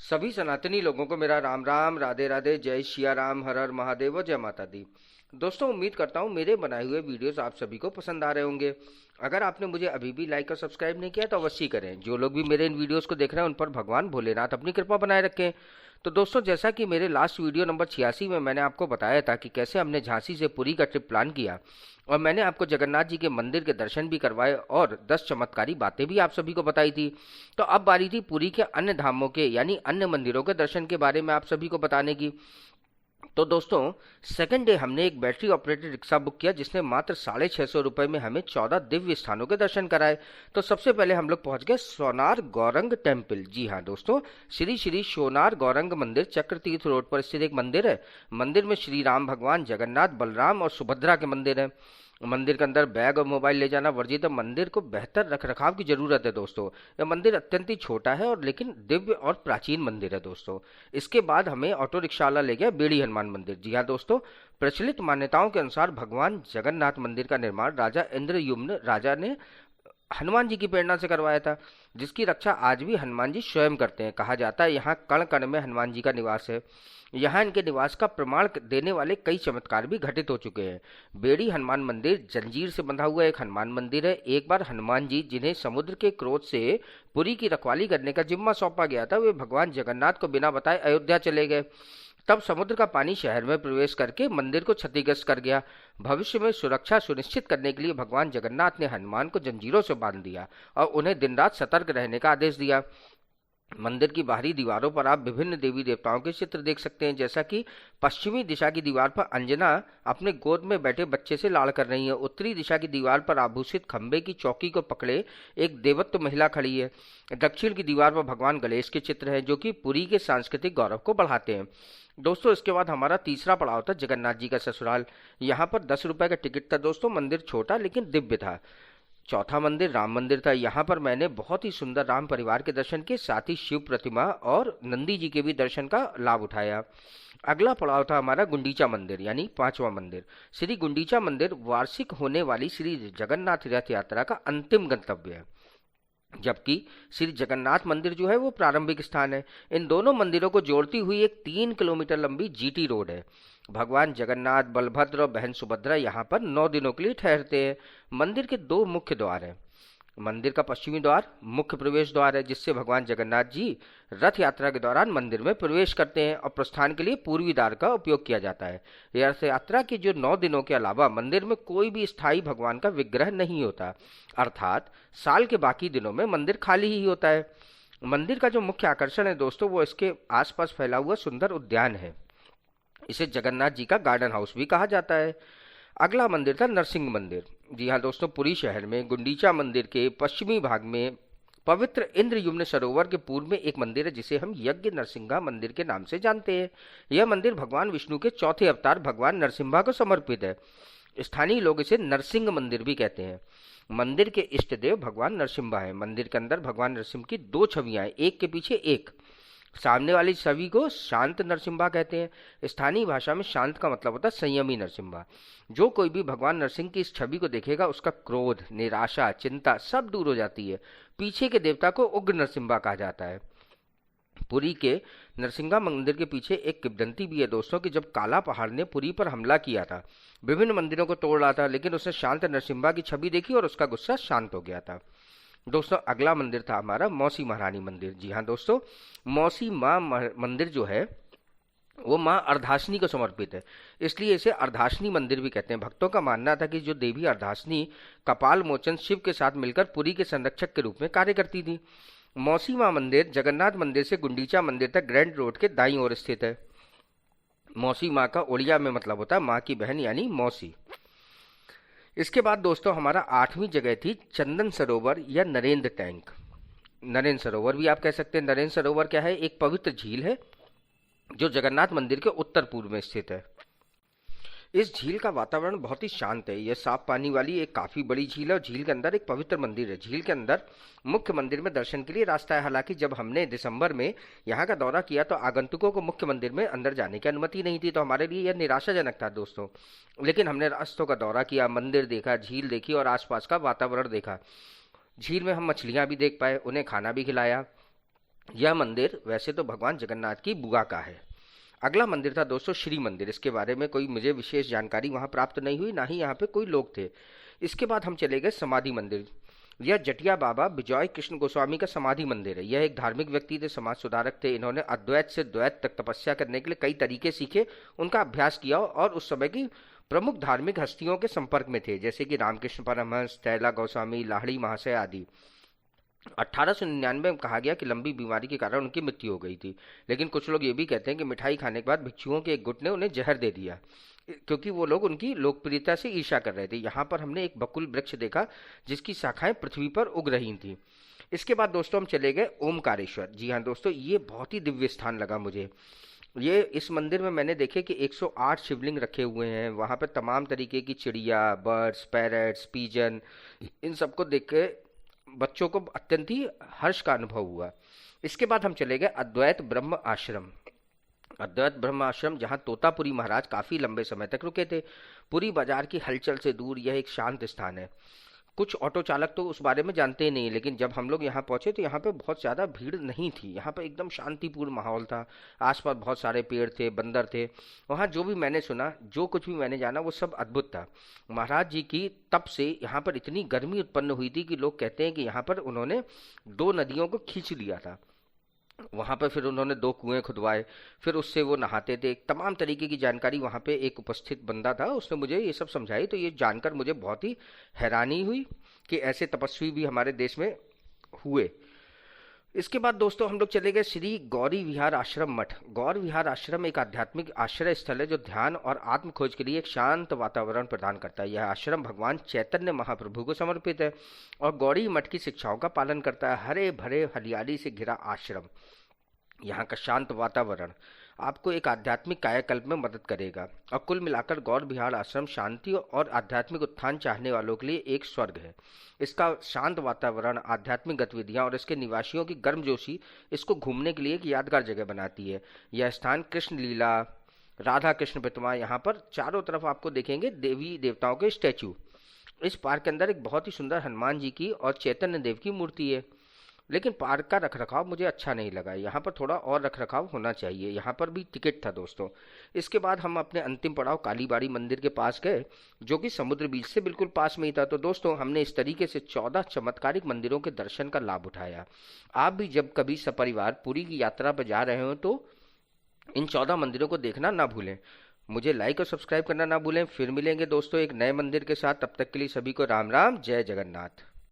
सभी सनातनी लोगों को मेरा राम राम, राधे राधे, जय सिया राम, हर हर महादेव और जय माता दी। दोस्तों, उम्मीद करता हूँ मेरे बनाए हुए वीडियोस आप सभी को पसंद आ रहे होंगे। अगर आपने मुझे अभी भी लाइक और सब्सक्राइब नहीं किया तो अवश्य करें। जो लोग भी मेरे इन वीडियोस को देख रहे हैं उन पर भगवान भोलेनाथ अपनी कृपा बनाए रखें। तो दोस्तों, जैसा कि मेरे लास्ट वीडियो नंबर 86 में मैंने आपको बताया था कि कैसे हमने झांसी से पुरी का ट्रिप प्लान किया, और मैंने आपको जगन्नाथ जी के मंदिर के दर्शन भी करवाए और 10 चमत्कारी बातें भी आप सभी को बताई थी। तो अब बारी थी पुरी के अन्य धामों के यानी अन्य मंदिरों के दर्शन के बारे में आप सभी को बताने की। तो दोस्तों, सेकंड डे हमने एक बैटरी ऑपरेटेड रिक्शा बुक किया जिसने मात्र 650 रुपये में हमें 14 दिव्य स्थानों के दर्शन कराए। तो सबसे पहले हम लोग पहुंच गए सोनार गौरंग टेम्पल। जी हाँ दोस्तों, श्री श्री सोनार गौरंग मंदिर चक्र तीर्थ रोड पर स्थित एक मंदिर है। मंदिर में श्री राम भगवान, जगन्नाथ, बलराम और सुभद्रा के मंदिर है। मंदिर के अंदर बैग और मोबाइल ले जाना वर्जित है। मंदिर को बेहतर रख रखाव की जरूरत है दोस्तों। यह मंदिर अत्यंत ही छोटा है और लेकिन दिव्य और प्राचीन मंदिर है दोस्तों। इसके बाद हमें ऑटो रिक्शा वाला ले गया बेड़ी हनुमान मंदिर। जी हाँ दोस्तों, प्रचलित मान्यताओं के अनुसार भगवान जगन्नाथ मंदिर का निर्माण राजा इंद्रयुम्न राजा ने हनुमान जी की प्रेरणा से करवाया था, जिसकी रक्षा आज भी हनुमान जी स्वयं करते हैं। कहा जाता है यहाँ कण कण में हनुमान जी का निवास है। यहाँ इनके निवास का प्रमाण देने वाले कई चमत्कार भी घटित हो चुके हैं। बेड़ी हनुमान मंदिर जंजीर से बंधा हुआ एक हनुमान मंदिर है। एक बार हनुमान जी, जिन्हें समुद्र के क्रोध से पुरी की रखवाली करने का जिम्मा सौंपा गया था, वे भगवान जगन्नाथ को बिना बताए अयोध्या चले गए। तब समुद्र का पानी शहर में प्रवेश करके मंदिर को क्षतिग्रस्त कर गया। भविष्य में सुरक्षा सुनिश्चित करने के लिए भगवान जगन्नाथ ने हनुमान को जंजीरों से बांध दिया और उन्हें दिन रात सतर्क रहने का आदेश दिया। मंदिर की बाहरी दीवारों पर आप विभिन्न देवी देवताओं के चित्र देख सकते हैं, जैसा कि पश्चिमी दिशा की दीवार पर अंजना अपने गोद में बैठे बच्चे से लाड़ कर रही है। उत्तरी दिशा की दीवार पर आभूषित खंबे की चौकी को पकड़े एक देवत्व महिला खड़ी है। दक्षिण की दीवार पर भगवान गणेश के चित्र हैं, जो कि पुरी के सांस्कृतिक गौरव को बढ़ाते हैं। दोस्तों, इसके बाद हमारा तीसरा पड़ाव था जगन्नाथ जी का ससुराल। यहाँ पर 10 रुपए का टिकट था दोस्तों। मंदिर छोटा लेकिन दिव्य था। चौथा मंदिर राम मंदिर था। यहाँ पर मैंने बहुत ही सुंदर राम परिवार के दर्शन के साथ ही शिव प्रतिमा और नंदी जी के भी दर्शन का लाभ उठाया। अगला पड़ाव था हमारा गुंडीचा मंदिर यानी पांचवा मंदिर। श्री गुंडीचा मंदिर वार्षिक होने वाली श्री जगन्नाथ रथ यात्रा का अंतिम गंतव्य है, जबकि श्री जगन्नाथ मंदिर जो है वो प्रारंभिक स्थान है। इन दोनों मंदिरों को जोड़ती हुई एक 3 किलोमीटर लंबी जीटी रोड है। भगवान जगन्नाथ, बलभद्र और बहन सुभद्रा यहाँ पर 9 दिनों के लिए ठहरते हैं। मंदिर के 2 मुख्य द्वार हैं। मंदिर का पश्चिमी द्वार मुख्य प्रवेश द्वार है, जिससे भगवान जगन्नाथ जी रथ यात्रा के दौरान मंदिर में प्रवेश करते हैं, और प्रस्थान के लिए पूर्वी द्वार का उपयोग किया जाता है। यह रथ यात्रा के जो 9 दिनों के अलावा मंदिर में कोई भी स्थायी भगवान का विग्रह नहीं होता, अर्थात साल के बाकी दिनों में मंदिर खाली ही होता है। मंदिर का जो मुख्य आकर्षण है दोस्तों, वो इसके आसपास फैला हुआ सुंदर उद्यान है। इसे जगन्नाथ जी का गार्डन हाउस भी कहा जाता है। अगला मंदिर था नरसिंह मंदिर। जी हाँ दोस्तों, पुरी शहर में गुंडीचा मंदिर के पश्चिमी भाग में पवित्र इंद्रयुम्न सरोवर के पूर्व में एक मंदिर है, जिसे हम यज्ञ नरसिंहा मंदिर के नाम से जानते हैं। यह मंदिर भगवान विष्णु के चौथे अवतार भगवान नरसिम्हा को समर्पित है। स्थानीय लोग इसे नरसिंह मंदिर भी कहते हैं। मंदिर के इष्ट देव भगवान नरसिम्हा है। मंदिर के अंदर भगवान नरसिंह की 2 छवियां हैं, एक के पीछे एक। सामने वाली छवि को शांत नरसिम्हा कहते हैं। स्थानीय भाषा में शांत का मतलब होता है संयमी नरसिम्हा। जो कोई भी भगवान नरसिंह की इस छवि को देखेगा, उसका क्रोध, निराशा, चिंता सब दूर हो जाती है। पीछे के देवता को उग्र नरसिम्हा कहा जाता है। पुरी के नरसिंहा मंदिर के पीछे एक किंवदंती भी है दोस्तों, कि जब काला पहाड़ ने पुरी पर हमला किया था, विभिन्न मंदिरों को तोड़ रहा था, लेकिन उसने शांत नरसिम्हा की छवि देखी और उसका गुस्सा शांत हो गया था। दोस्तों, अगला मंदिर था हमारा मौसी महारानी मंदिर। जी हाँ दोस्तों, मौसी माँ मंदिर जो है वो माँ अर्धाशनी को समर्पित है, इसलिए इसे अर्धाशनी मंदिर भी कहते हैं। भक्तों का मानना था कि जो देवी अर्धाशनी कपाल मोचन शिव के साथ मिलकर पुरी के संरक्षक के रूप में कार्य करती थी। मौसी माँ मंदिर जगन्नाथ मंदिर से गुंडीचा मंदिर तक ग्रैंड रोड के दाईं ओर स्थित है। मौसी माँ का उड़िया में मतलब होता है माँ की बहन यानी मौसी। इसके बाद दोस्तों हमारा 8वीं जगह थी चंदन सरोवर या नरेंद्र टैंक। नरेंद्र सरोवर भी आप कह सकते हैं। नरेंद्र सरोवर क्या है? एक पवित्र झील है जो जगन्नाथ मंदिर के उत्तर पूर्व में स्थित है। इस झील का वातावरण बहुत ही शांत है। यह साफ पानी वाली एक काफी बड़ी झील है और झील के अंदर एक पवित्र मंदिर है। झील के अंदर मुख्य मंदिर में दर्शन के लिए रास्ता है। हालांकि जब हमने दिसंबर में यहाँ का दौरा किया तो आगंतुकों को मुख्य मंदिर में अंदर जाने की अनुमति नहीं थी, तो हमारे लिए यह निराशाजनक था दोस्तों। लेकिन हमने रास्तों का दौरा किया, मंदिर देखा, झील देखी और आसपास का वातावरण देखा। झील में हम मछलियां भी देख पाए, उन्हें खाना भी खिलाया। यह मंदिर वैसे तो भगवान जगन्नाथ की बुआ का है। अगला मंदिर था दोस्तों श्री मंदिर। इसके बारे में कोई मुझे विशेष जानकारी वहां प्राप्त नहीं हुई, ना ही यहाँ पे कोई लोग थे। इसके बाद हम चले गए समाधि मंदिर। यह जटिया बाबा विजय कृष्ण गोस्वामी का समाधि मंदिर है। यह एक धार्मिक व्यक्ति थे, समाज सुधारक थे। इन्होंने अद्वैत से द्वैत तक तपस्या करने के लिए कई तरीके सीखे, उनका अभ्यास किया और उस समय की प्रमुख धार्मिक हस्तियों के संपर्क में थे, जैसे कि रामकृष्ण परमहंस, तैला गोस्वामी, लाहड़ी महाशय आदि। 1899 में कहा गया कि लंबी बीमारी के कारण उनकी मृत्यु हो गई थी, लेकिन कुछ लोग ये भी कहते हैं कि मिठाई खाने के बाद भिक्षुओं के एक गुट ने उन्हें जहर दे दिया, क्योंकि वो लोग उनकी लोकप्रियता से ईर्ष्या कर रहे थे। यहाँ पर हमने एक बकुल वृक्ष देखा जिसकी शाखाएं पृथ्वी पर उग रही थी। इसके बाद दोस्तों हम चले गए ओमकारेश्वर। जी हाँ दोस्तों, ये बहुत ही दिव्य स्थान लगा मुझे। ये इस मंदिर में मैंने देखे कि 108 शिवलिंग रखे हुए हैं। वहाँ पर तमाम तरीके की चिड़िया, बर्ड्स, पैरट्स, पीजन, इन सबको देख के बच्चों को अत्यंत ही हर्ष का अनुभव हुआ। इसके बाद हम चले गए अद्वैत ब्रह्म आश्रम। अद्वैत ब्रह्म आश्रम, जहाँ तोतापुरी महाराज काफी लंबे समय तक रुके थे। पूरी बाजार की हलचल से दूर यह एक शांत स्थान है। कुछ ऑटो चालक तो उस बारे में जानते ही नहीं, लेकिन जब हम लोग यहाँ पहुंचे तो यहाँ पे बहुत ज़्यादा भीड़ नहीं थी। यहाँ पे एकदम शांतिपूर्ण माहौल था। आसपास बहुत सारे पेड़ थे, बंदर थे। वहाँ जो भी मैंने सुना, जो कुछ भी मैंने जाना, वो सब अद्भुत था। महाराज जी की तप से यहाँ पर इतनी गर्मी उत्पन्न हुई थी कि लोग कहते हैं कि यहाँ पर उन्होंने 2 नदियों को खींच लिया था। वहां पर फिर उन्होंने 2 कुएं खुदवाए, फिर उससे वो नहाते थे। तमाम तरीके की जानकारी वहां पे एक उपस्थित बंदा था, उसने मुझे ये सब समझाई। तो ये जानकर मुझे बहुत ही हैरानी हुई कि ऐसे तपस्वी भी हमारे देश में हुए। इसके बाद दोस्तों हम लोग चले गए श्री गौरी विहार आश्रम मठ। गौर विहार आश्रम एक आध्यात्मिक आश्रय स्थल है जो ध्यान और आत्म खोज के लिए एक शांत वातावरण प्रदान करता है। यह आश्रम भगवान चैतन्य महाप्रभु को समर्पित है और गौरी मठ की शिक्षाओं का पालन करता है। हरे भरे हरियाली से घिरा आश्रम, यहाँ का शांत वातावरण आपको एक आध्यात्मिक कायाकल्प में मदद करेगा। और कुल मिलाकर गौर विहार आश्रम शांति और आध्यात्मिक उत्थान चाहने वालों के लिए एक स्वर्ग है। इसका शांत वातावरण, आध्यात्मिक गतिविधियां और इसके निवासियों की गर्मजोशी इसको घूमने के लिए एक यादगार जगह बनाती है। यह स्थान कृष्ण लीला, राधा कृष्ण प्रतिमा, यहाँ पर चारों तरफ आपको देखेंगे देवी देवताओं के स्टैचू। इस पार्क के अंदर एक बहुत ही सुंदर हनुमान जी की और चैतन्य देव की मूर्ति है। लेकिन पार्क का रखरखाव मुझे अच्छा नहीं लगा। यहाँ पर थोड़ा और रखरखाव होना चाहिए। यहाँ पर भी टिकट था दोस्तों। इसके बाद हम अपने अंतिम पड़ाव कालीबाड़ी मंदिर के पास गए, जो कि समुद्र बीच से बिल्कुल पास में ही था। तो दोस्तों हमने इस तरीके से 14 चमत्कारिक मंदिरों के दर्शन का लाभ उठाया। आप भी जब कभी सपरिवार पुरी की यात्रा पर जा रहे हो तो इन 14 मंदिरों को देखना ना भूलें। मुझे लाइक और सब्सक्राइब करना ना भूलें। फिर मिलेंगे दोस्तों एक नए मंदिर के साथ। तब तक के लिए सभी को राम राम, जय जगन्नाथ।